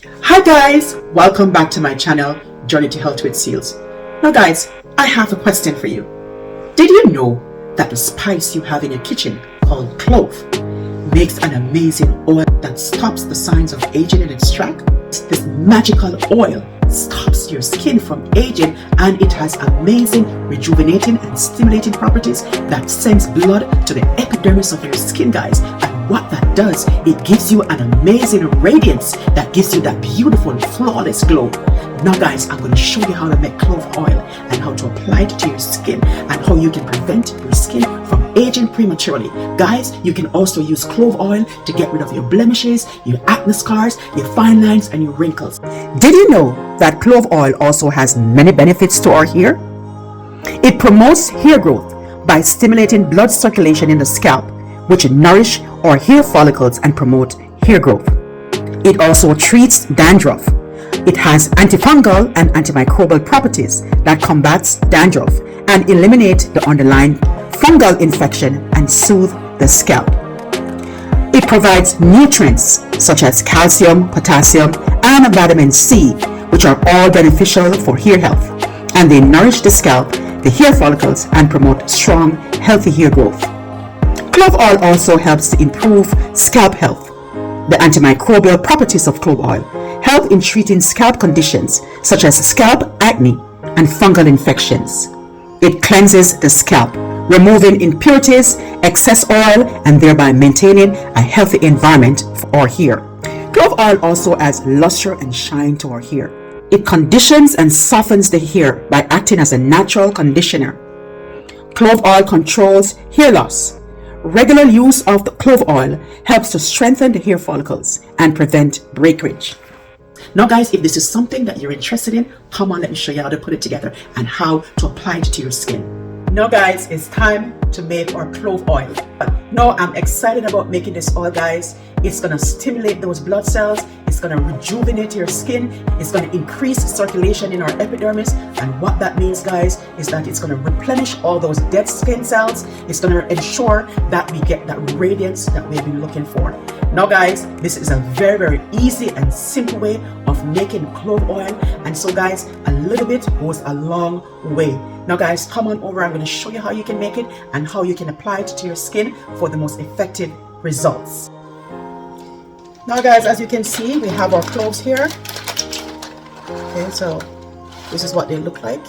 Hi guys, welcome back to my channel, Journey to Health with Ceels. Now guys, I have a question for you. Did you know that the spice you have in your kitchen called clove makes an amazing oil that stops the signs of aging in its track? This magical oil stops your skin from aging, and it has amazing rejuvenating and stimulating properties that sends blood to the epidermis of your skin, guys. And what that does, it gives you an amazing radiance that gives you that beautiful flawless glow. Now guys, I'm going to show you how to make clove oil and how to apply it to your skin and how you can prevent your skin from aging prematurely. Guys, you can also use clove oil to get rid of your blemishes, your acne scars, your fine lines, and your wrinkles. Did you know that clove oil also has many benefits to our hair? It promotes hair growth by stimulating blood circulation in the scalp, which nourish our hair follicles and promote hair growth. It also treats dandruff. It has antifungal and antimicrobial properties that combats dandruff and eliminate the underlying fungal infection and soothe the scalp. It provides nutrients such as calcium, potassium, and vitamin C, which are all beneficial for hair health, and they nourish the scalp, the hair follicles, and promote strong, healthy hair growth. Clove oil also helps to improve scalp health. The antimicrobial properties of clove oil help in treating scalp conditions such as scalp acne and fungal infections. It cleanses the scalp, removing impurities, excess oil, and thereby maintaining a healthy environment for our hair. Clove oil also adds luster and shine to our hair. It conditions and softens the hair by acting as a natural conditioner. Clove oil controls hair loss. Regular use of the clove oil helps to strengthen the hair follicles and prevent breakage. Now guys, if this is something that you're interested in, come on, let me show you how to put it together and how to apply it to your skin. Now guys, it's time to make our clove oil. Now I'm excited about making this oil, guys. It's going to stimulate those blood cells. It's going to rejuvenate your skin. It's going to increase circulation in our epidermis. And what that means, guys, is that it's going to replenish all those dead skin cells. It's going to ensure that we get that radiance that we've been looking for. Now guys, this is a very, very easy and simple way of making clove oil. And so guys, a little bit goes a long way. Now guys, come on over. I'm going to show you how you can make it and how you can apply it to your skin for the most effective results. Now guys, as you can see, we have our cloves here. Okay, so this is what they look like.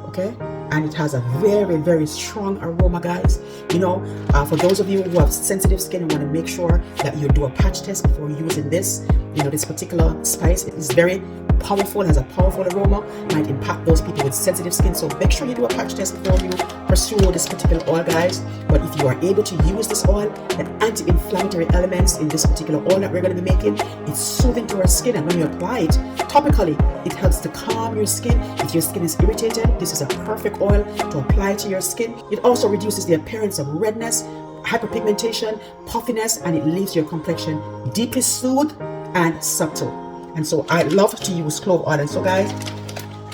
Okay, and it has a very, very strong aroma, guys. You know, for those of you who have sensitive skin and want to make sure that you do a patch test before using this, you know, this particular spice is very powerful, has a powerful aroma, might impact those people with sensitive skin. So make sure you do a patch test before you pursue this particular oil, guys. But if you are able to use this oil, the anti-inflammatory elements in this particular oil that we're going to be making, it's soothing to our skin, and when you apply it topically, it helps to calm your skin. If your skin is irritated, this is a perfect oil to apply to your skin. It also reduces the appearance of redness, hyperpigmentation, puffiness, and it leaves your complexion deeply soothed and subtle. And so I love to use clove oil. And so guys,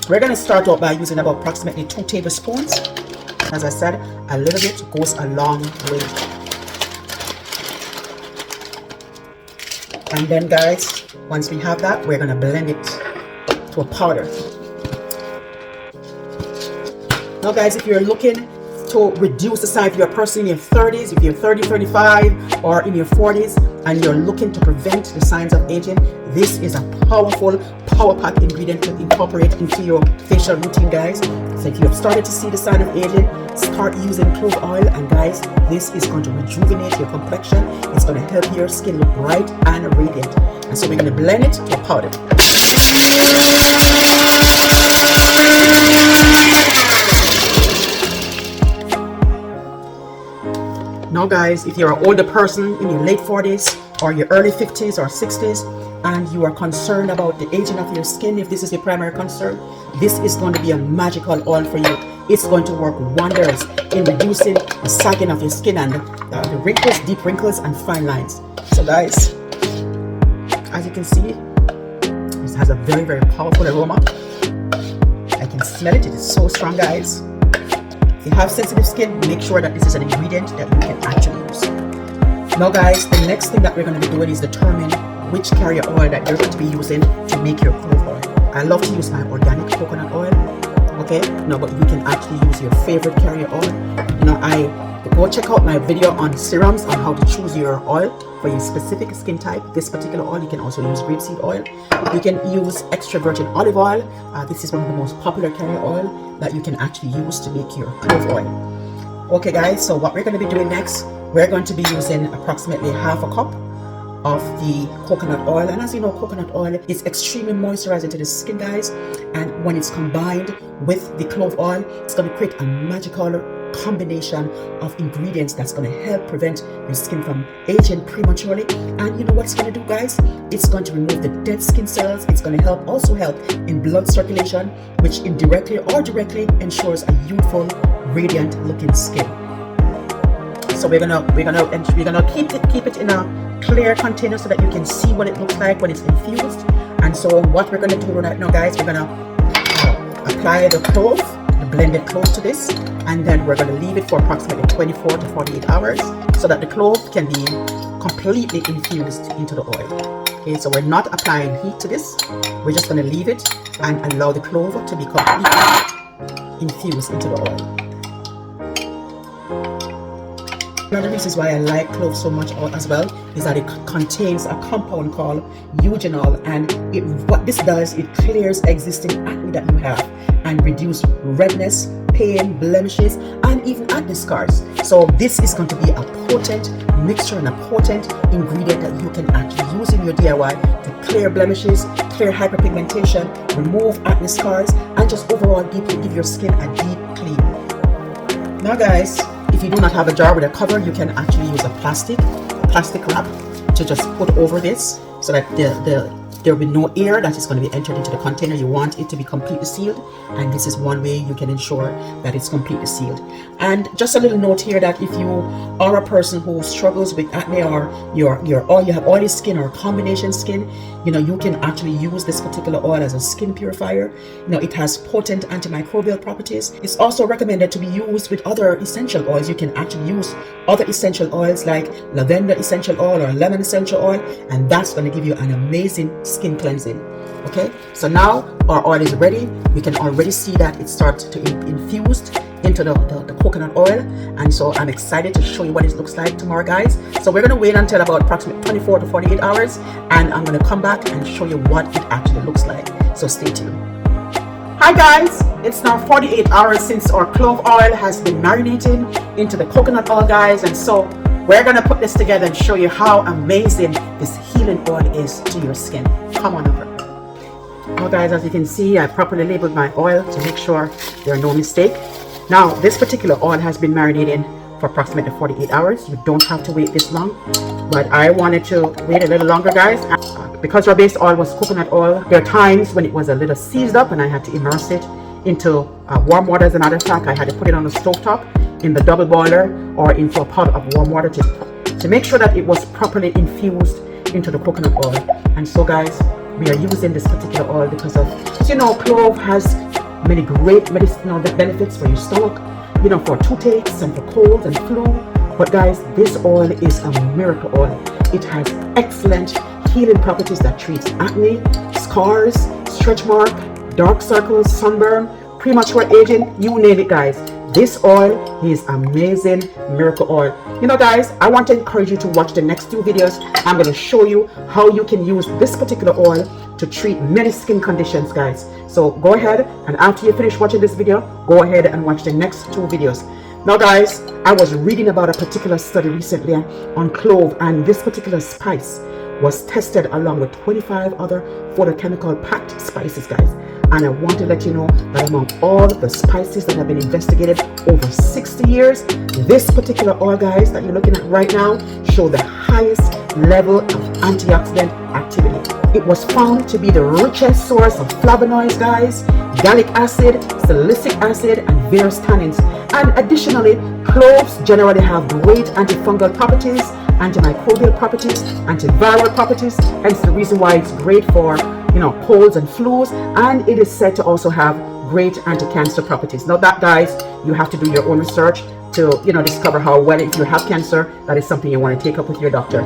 we're going to start out by using about approximately 2 tablespoons. As I said, a little bit goes a long way. And then guys, once we have that, we're going to blend it to a powder. Now guys, if you're looking to reduce the size, if you're a person in your 30s, if you're 30, 35, or in your 40s, and you're looking to prevent the signs of aging, this is a powerful, power-packed ingredient to incorporate into your facial routine, guys. So if you have started to see the sign of aging, start using clove oil, and guys, this is going to rejuvenate your complexion. It's going to help your skin look bright and radiant. And so we're going to blend it to a powder. Now guys, if you're an older person in your late 40s or your early 50s or 60s and you are concerned about the aging of your skin, if this is your primary concern, this is going to be a magical oil for you. It's going to work wonders in reducing the sagging of your skin and the wrinkles, deep wrinkles, and fine lines. So guys, as you can see, this has a very, very powerful aroma. I can smell it. It is so strong, guys. If you have sensitive skin, make sure that this is an ingredient that you can actually use. Now guys, the next thing that we're going to be doing is determine which carrier oil that you're going to be using to make your clove oil. I love to use my organic coconut oil. Okay, no, but you can actually use your favorite carrier oil. You know, go check out my video on serums on how to choose your oil for your specific skin type. This particular oil, you can also use grapeseed oil. You can use extra virgin olive oil. This is one of the most popular carrier oil that you can actually use to make your clove oil. Okay guys, so what we're going to be doing next, we're going to be using approximately half a cup of the coconut oil. And as you know, coconut oil is extremely moisturizing to the skin, guys, and when it's combined with the clove oil, it's going to create a magical combination of ingredients that's going to help prevent your skin from aging prematurely. And you know what it's going to do, guys? It's going to remove the dead skin cells. It's going to also help in blood circulation, which indirectly or directly ensures a youthful, radiant looking skin. So we're gonna keep it in a clear container so that you can see what it looks like when it's infused. And so what we're gonna do right now, guys, we're gonna apply the clove, the blended clove to this, and then we're gonna leave it for approximately 24 to 48 hours so that the clove can be completely infused into the oil. Okay, so we're not applying heat to this. We're just gonna leave it and allow the clove to be completely infused into the oil. One of the reasons why I like clove so much as well is that it contains a compound called eugenol, and what this does, it clears existing acne that you have and reduce redness, pain, blemishes, and even acne scars. So this is going to be a potent mixture and a potent ingredient that you can actually use in your DIY to clear blemishes, clear hyperpigmentation, remove acne scars, and just overall give your skin a deep clean. Now guys, if you do not have a jar with a cover, you can actually use a plastic wrap to just put over this so that there will be no air that is going to be entered into the container. You want it to be completely sealed, and this is one way you can ensure that it's completely sealed. And just a little note here that if you are a person who struggles with acne, or you have oily skin or combination skin, you know, you can actually use this particular oil as a skin purifier. You know, it has potent antimicrobial properties. It's also recommended to be used with other essential oils. You can actually use other essential oils like lavender essential oil or lemon essential oil, and that's going to give you an amazing skin cleansing. Okay, so now our oil is ready. We can already see that it starts to infuse into the coconut oil, and so I'm excited to show you what it looks like tomorrow, guys. So we're going to wait until about approximately 24 to 48 hours, and I'm going to come back and show you what it actually looks like. So stay tuned. Hi guys, it's now 48 hours since our clove oil has been marinating into the coconut oil, guys, and so we're going to put this together and show you how amazing this healing oil is to your skin. Come on over. Now guys, as you can see, I properly labeled my oil to make sure there are no mistakes. Now this particular oil has been marinating for approximately 48 hours. You don't have to wait this long, but I wanted to wait a little longer, guys. Because our base oil was coconut oil, there are times when it was a little seized up and I had to immerse it into warm water. As a matter of fact, I had to put it on the stove top in the double boiler or into a pot of warm water to make sure that it was properly infused into the coconut oil. And so guys, we are using this particular oil because of, you know, clove has many great medicinal benefits for your stomach, you know, for toothaches and for colds and flu. But guys, this oil is a miracle oil. It has excellent healing properties that treats acne, scars, stretch mark, dark circles, sunburn, premature aging, you name it, guys. This oil is amazing miracle oil. You know guys, I want to encourage you to watch the next two videos. I'm going to show you how you can use this particular oil to treat many skin conditions, guys. So go ahead, and after you finish watching this video, go ahead and watch the next two videos. Now guys, I was reading about a particular study recently on clove, and this particular spice was tested along with 25 other photochemical packed spices, guys. And I want to let you know that among all the spices that have been investigated over 60 years, this particular oil, guys, that you're looking at right now, show the highest level of antioxidant activity. It was found to be the richest source of flavonoids, guys, gallic acid, salicylic acid, and various tannins. And additionally, cloves generally have great antifungal properties, antimicrobial properties, antiviral properties, hence the reason why it's great for, you know, colds and flus, and it is said to also have great anti-cancer properties. Now that, guys, you have to do your own research to, you know, discover how well, if you have cancer, that is something you want to take up with your doctor.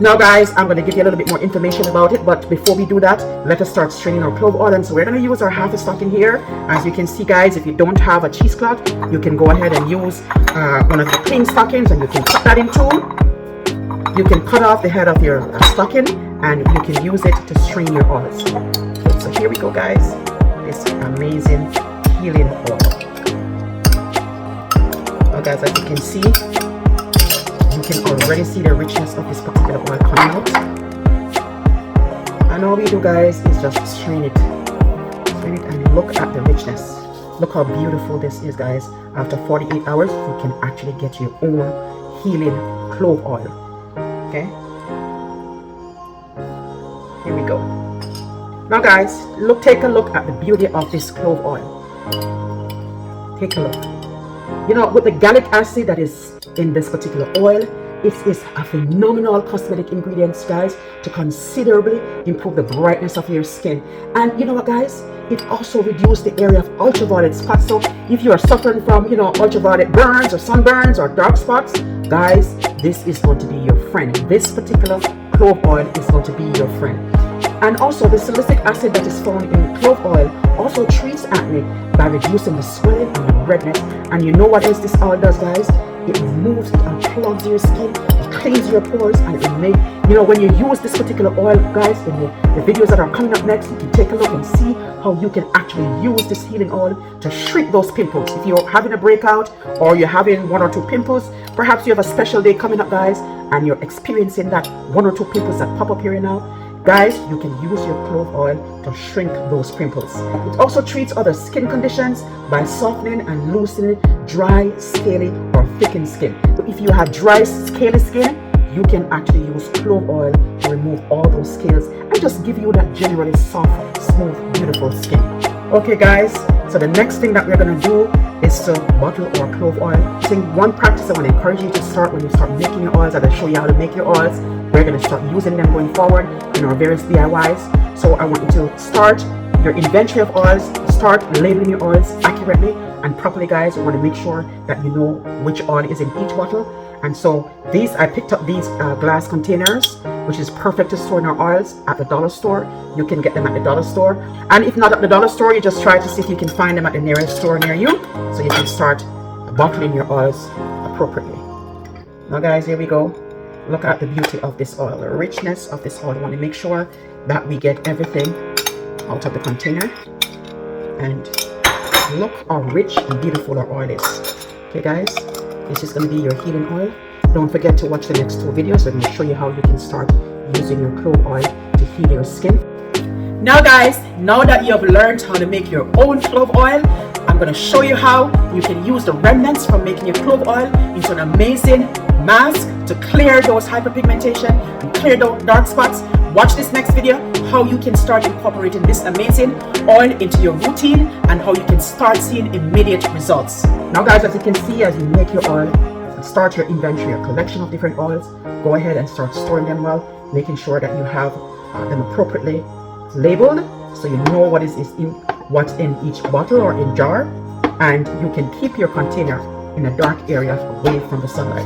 Now guys, I'm going to give you a little bit more information about it, but before we do that, let us start straining our clove oil. And so we're going to use our half a stocking here. As you can see guys, if you don't have a cheesecloth, you can go ahead and use one of the clean stockings, and you can cut that in two. You can cut off the head of your stocking, and you can use it to strain your oils. Okay, so here we go guys, this amazing healing oil. Now guys, as you can see, you can already see the richness of this particular oil coming out. And all we do guys is just strain it and look at the richness. Look how beautiful this is guys. After 48 hours you can actually get your own healing clove oil. Okay, here we go. Now guys, take a look at the beauty of this clove oil. Take a look. You know, with the gallic acid that is in this particular oil, it is a phenomenal cosmetic ingredient guys, to considerably improve the brightness of your skin. And you know what guys, it also reduces the area of ultraviolet spots. So if you are suffering from, you know, ultraviolet burns or sunburns or dark spots, guys, this is going to be your friend. This particular clove oil is going to be your friend. And also the salicylic acid that is found in clove oil also treats acne by reducing the swelling and the redness. And you know what else this oil does guys? It removes and unclogs your skin, it cleans your pores, and it make, you know, when you use this particular oil guys, in the videos that are coming up next, you can take a look and see how you can actually use this healing oil to shrink those pimples. If you're having a breakout or you're having 1 or 2 pimples, perhaps you have a special day coming up guys, and you're experiencing that 1 or 2 pimples that pop up here now, guys, you can use your clove oil to shrink those pimples. It also treats other skin conditions by softening and loosening dry, scaly, or thickened skin. So if you have dry, scaly skin, you can actually use clove oil to remove all those scales and just give you that generally soft, smooth, beautiful skin. Okay guys, so the next thing that we're going to do is to bottle our clove oil. I think one practice I want to encourage you to start when you start making your oils, and I'll show you how to make your oils. We're going to start using them going forward in our various DIYs. So I want you to start your inventory of oils, start labeling your oils accurately and properly guys. You want to make sure that you know which oil is in each bottle. And so these, I picked up these glass containers, which is perfect to store in our oils at the dollar store. You can get them at the dollar store. And if not at the dollar store, you just try to see if you can find them at the nearest store near you, so you can start bottling your oils appropriately. Now guys, here we go. Look at the beauty of this oil, the richness of this oil. We want to make sure that we get everything out of the container. And look how rich and beautiful our oil is. Okay guys, this is going to be your healing oil. Don't forget to watch the next 2 videos. I'm going to show you how you can start using your clove oil to heal your skin. Now guys, now that you have learned how to make your own clove oil, I'm going to show you how you can use the remnants from making your clove oil into an amazing mask to clear those hyperpigmentation and clear those dark spots. Watch this next video, how you can start incorporating this amazing oil into your routine and how you can start seeing immediate results. Now guys, as you can see, as you make your oil, start your inventory, a collection of different oils. Go ahead and start storing them well, making sure that you have them appropriately labeled, so you know what's in each bottle or in jar, and you can keep your container in a dark area away from the sunlight.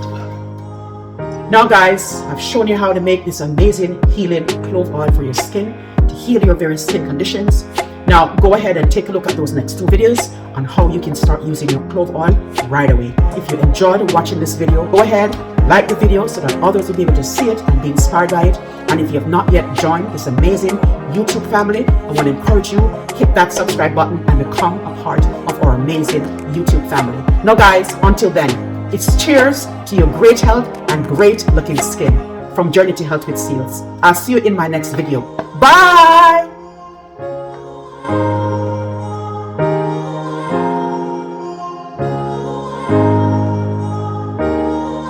Now guys, I've shown you how to make this amazing healing clove oil for your skin to heal your various skin conditions. Now go ahead and take a look at those next 2 videos on how you can start using your clove oil right away. If you enjoyed watching this video, go ahead, like the video so that others will be able to see it and be inspired by it. And if you have not yet joined this amazing YouTube family, I want to encourage you, hit that subscribe button and become a part of our amazing YouTube family. Now guys, until then, it's cheers to your great health and great looking skin from Journey to Health with Ceels. I'll see you in my next video. Bye!